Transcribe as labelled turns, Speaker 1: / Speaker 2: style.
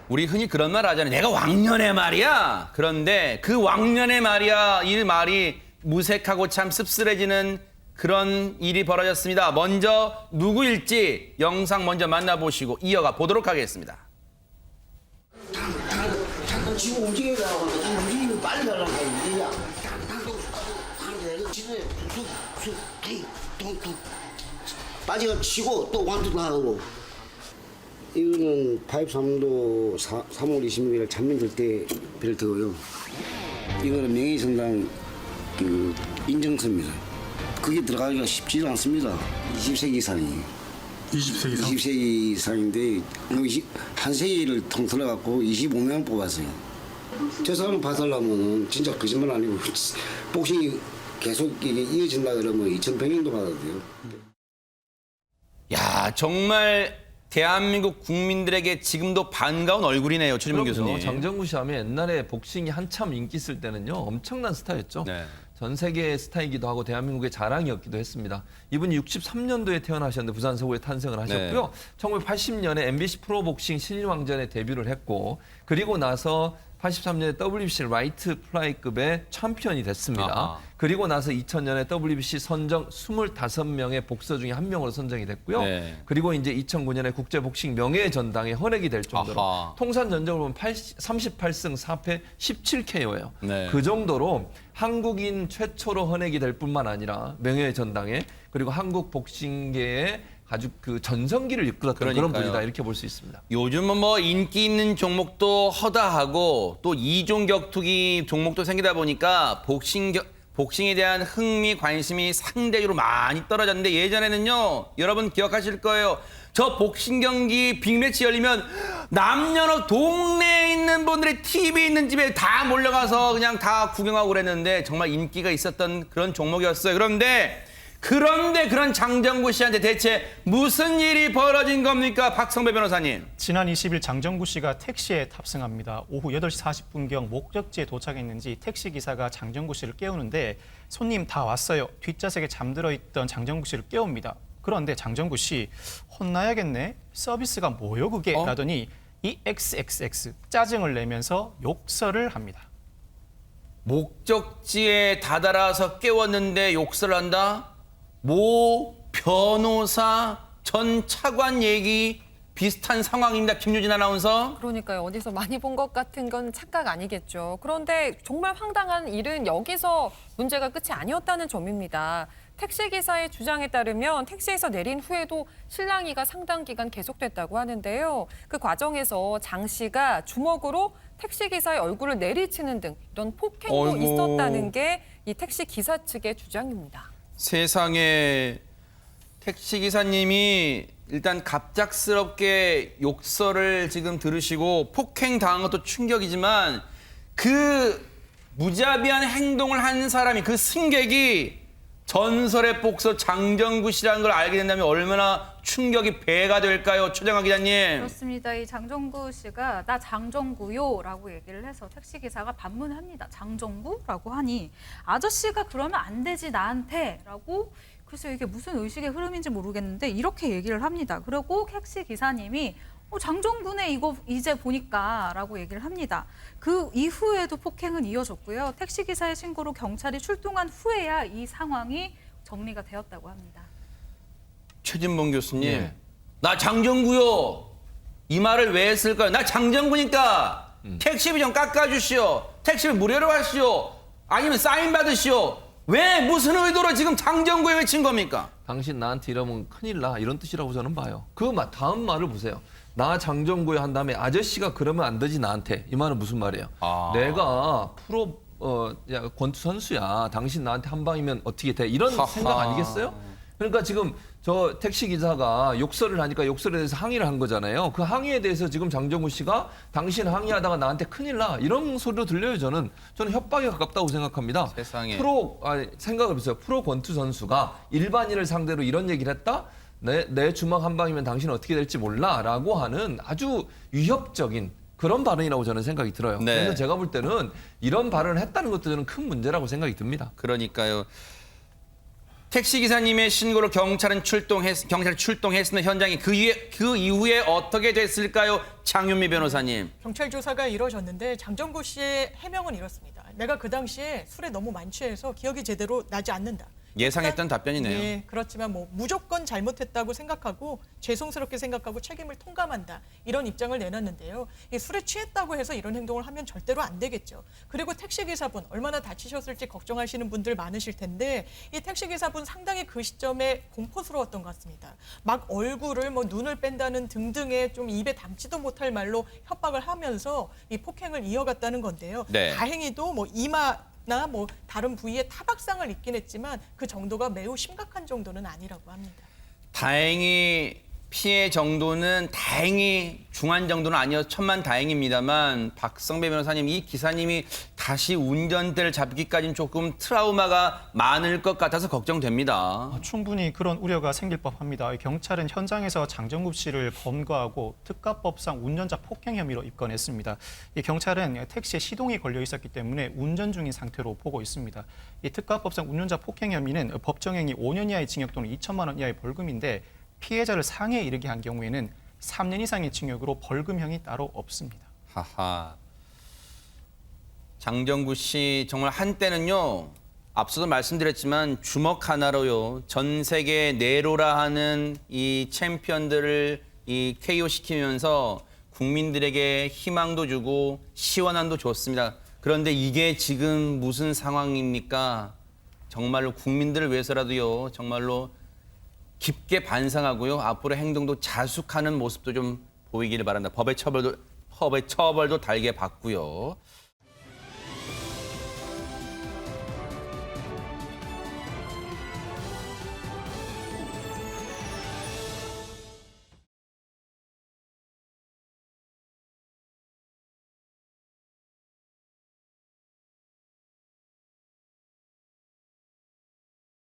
Speaker 1: 우리 흔히 그런 말 하잖아요. 내가 왕년의 말이야. 그런데 그 왕년의 말이야 이 말이 무색하고 참 씁쓸해지는 그런 일이 벌어졌습니다. 먼저 누구일지 영상 먼저 만나보시고 이어가 보도록 하겠습니다.
Speaker 2: 당도 지금 움직이려고 하면 움직이면 빨리 가려고 하는 당도 집에 툭툭툭 빠지가 치고 또 완투 나가고. 이거는 83도 3월 26일 잔민들 때 벨트고요. 이거는 명예성당 그 인증서입니다. 그게 들어가기가 쉽지도 않습니다. 20세기 이상이.
Speaker 3: 20세 이상?
Speaker 2: 20세기 이상인데 한 세기를 통틀어 갖고 25명 뽑았어요. 저 사람 받으려면 진짜 거짓말 아니고 복싱이 계속 이게 이어진다 그러면 2,100명도 받아야 돼요.
Speaker 1: 야, 정말 대한민국 국민들에게 지금도 반가운 얼굴이네요. 최진문 교수님.
Speaker 4: 장정구 씨 하면 옛날에 복싱이 한참 인기 있을 때는요. 엄청난 스타였죠.
Speaker 1: 네.
Speaker 4: 전 세계의 스타이기도 하고 대한민국의 자랑이었기도 했습니다. 이분이 63년도에 태어나셨는데 부산 서구에 탄생을 하셨고요.
Speaker 1: 네.
Speaker 4: 1980년에 MBC 프로복싱 신일왕전에 데뷔를 했고 그리고 나서 83년에 WBC 라이트 플라이급의 챔피언이 됐습니다.
Speaker 1: 아하.
Speaker 4: 그리고 나서 2000년에 WBC 선정 25명의 복서 중에 한 명으로 선정이 됐고요.
Speaker 1: 네.
Speaker 4: 그리고 이제 2009년에 국제복싱 명예전당에 헌액이 될 정도로
Speaker 1: 아하.
Speaker 4: 통산 전적을 보면 38승 4패 17KO예요.
Speaker 1: 네.
Speaker 4: 그 정도로 한국인 최초로 헌액이 될 뿐만 아니라 명예전당에 그리고 한국 복싱계에 아주 그 전성기를 이끌었던 그런
Speaker 1: 그러니까요.
Speaker 4: 분이다 이렇게 볼 수 있습니다.
Speaker 1: 요즘은 뭐 인기 있는 종목도 허다하고 또 이종 격투기 종목도 생기다 보니까 복싱에 대한 흥미, 관심이 상대적으로 많이 떨어졌는데 예전에는요, 여러분 기억하실 거예요. 저 복싱 경기 빅매치 열리면 남녀노 동네에 있는 분들이 TV 있는 집에 다 몰려가서 그냥 다 구경하고 그랬는데 정말 인기가 있었던 그런 종목이었어요. 그런데 그런 장정구 씨한테 대체 무슨 일이 벌어진 겁니까? 박성배 변호사님.
Speaker 3: 지난 20일 장정구 씨가 택시에 탑승합니다. 오후 8시 40분경 목적지에 도착했는지 택시기사가 장정구 씨를 깨우는데 손님 다 왔어요. 뒷좌석에 잠들어 있던 장정구 씨를 깨웁니다. 그런데 장정구 씨 혼나야겠네. 서비스가 뭐요 그게? 라더니 이 XXX 짜증을 내면서 욕설을 합니다.
Speaker 1: 목적지에 다다라서 깨웠는데 욕설을 한다? 모 변호사 전 차관 얘기 비슷한 상황입니다. 김유진 아나운서.
Speaker 5: 그러니까요. 어디서 많이 본 것 같은 건 착각 아니겠죠. 그런데 정말 황당한 일은 여기서 문제가 끝이 아니었다는 점입니다. 택시기사의 주장에 따르면 택시에서 내린 후에도 실랑이가 상당 기간 계속됐다고 하는데요. 그 과정에서 장 씨가 주먹으로 택시기사의 얼굴을 내리치는 등 이런 폭행도
Speaker 1: 어이구.
Speaker 5: 있었다는 게 이 택시기사 측의 주장입니다.
Speaker 1: 세상에 택시기사님이 일단 갑작스럽게 욕설을 지금 들으시고 폭행 당한 것도 충격이지만 그 무자비한 행동을 한 사람이 그 승객이 전설의 복서 장정구 씨라는 걸 알게 된다면 얼마나 충격이 배가 될까요? 최정아 기자님.
Speaker 6: 그렇습니다. 이 장정구 씨가 나 장정구요라고 얘기를 해서 택시기사가 반문합니다. 장정구라고 하니 아저씨가 그러면 안 되지 나한테라고 글쎄 이게 무슨 의식의 흐름인지 모르겠는데 이렇게 얘기를 합니다. 그리고 택시기사님이 장정구네 이거 이제 보니까라고 얘기를 합니다. 그 이후에도 폭행은 이어졌고요. 택시기사의 신고로 경찰이 출동한 후에야 이 상황이 정리가 되었다고 합니다.
Speaker 1: 최진봉 교수님.
Speaker 4: 예.
Speaker 1: 나 장정구요. 이 말을 왜 했을까요? 나 장정구니까 택시비 좀 깎아주시오. 택시비 무료로 하시오. 아니면 사인 받으시오. 왜 무슨 의도로 지금 장정구에 외친 겁니까?
Speaker 4: 당신 나한테 이러면 큰일 나 이런 뜻이라고 저는 봐요. 그 다음 말을 보세요. 나 장정구에 한 다음에 아저씨가 그러면 안 되지 나한테. 이 말은 무슨 말이에요?
Speaker 1: 아.
Speaker 4: 내가 프로 권투 선수야. 당신 나한테 한 방이면 어떻게 돼? 이런
Speaker 1: 하하.
Speaker 4: 생각 아니겠어요? 그러니까 지금 저 택시 기사가 욕설을 하니까 욕설에 대해서 항의를 한 거잖아요. 그 항의에 대해서 지금 장정구 씨가 당신 항의하다가 나한테 큰일 나 이런 소리로 들려요. 저는 협박에 가깝다고 생각합니다.
Speaker 1: 세상에.
Speaker 4: 생각을 해보세요. 프로 권투 선수가 일반인을 상대로 이런 얘기를 했다? 내 주먹 한 방이면 당신은 어떻게 될지 몰라라고 하는 아주 위협적인 그런 발언이라고 저는 생각이 들어요.
Speaker 1: 네.
Speaker 4: 그래서 제가 볼 때는 이런 발언을 했다는 것도 저는 큰 문제라고 생각이 듭니다.
Speaker 1: 그러니까요. 택시 기사님의 신고로 경찰이 출동했으나 현장이 그 이후에 어떻게 됐을까요? 장윤미 변호사님.
Speaker 7: 경찰 조사가 이루어졌는데 장정구 씨의 해명은 이렇습니다. 내가 그 당시에 술에 너무 만취해서 기억이 제대로 나지 않는다.
Speaker 1: 예상했던 답변이네요.
Speaker 7: 네, 그렇지만 뭐 무조건 잘못했다고 생각하고 죄송스럽게 생각하고 책임을 통감한다. 이런 입장을 내놨는데요. 이 술에 취했다고 해서 이런 행동을 하면 절대로 안 되겠죠. 그리고 택시기사분 얼마나 다치셨을지 걱정하시는 분들 많으실 텐데 이 택시기사분 상당히 그 시점에 공포스러웠던 것 같습니다. 막 얼굴을 뭐 눈을 뺀다는 등등의 좀 입에 담지도 못할 말로 협박을 하면서 이 폭행을 이어갔다는 건데요.
Speaker 1: 네.
Speaker 7: 다행히도 뭐 이마나 뭐 다른 부위에 타박상을 입긴 했지만 그 정도가 매우 심각한 정도는 아니라고 합니다.
Speaker 1: 다행히 피해 정도는 다행히 중한 정도는 아니어서 천만다행입니다만 박성배 변호사님, 이 기사님이 다시 운전대를 잡기까지는 조금 트라우마가 많을 것 같아서 걱정됩니다.
Speaker 3: 충분히 그런 우려가 생길 법합니다. 경찰은 현장에서 장정국 씨를 검거하고 특가법상 운전자 폭행 혐의로 입건했습니다. 이 경찰은 택시에 시동이 걸려 있었기 때문에 운전 중인 상태로 보고 있습니다. 이 특가법상 운전자 폭행 혐의는 법정행위 5년 이하의 징역 또는 2천만 원 이하의 벌금인데 피해자를 상해에 이르게 한 경우에는 3년 이상의 징역으로 벌금형이 따로 없습니다.
Speaker 1: 하하. 장정구 씨 정말 한때는요. 앞서도 말씀드렸지만 주먹 하나로요. 전 세계 네로라 하는 이 챔피언들을 이 KO 시키면서 국민들에게 희망도 주고 시원함도 줬습니다. 그런데 이게 지금 무슨 상황입니까? 정말로 국민들을 위해서라도요. 정말로 깊게 반성하고요. 앞으로 행동도 자숙하는 모습도 좀 보이기를 바랍니다. 법의 처벌도 달게 받고요.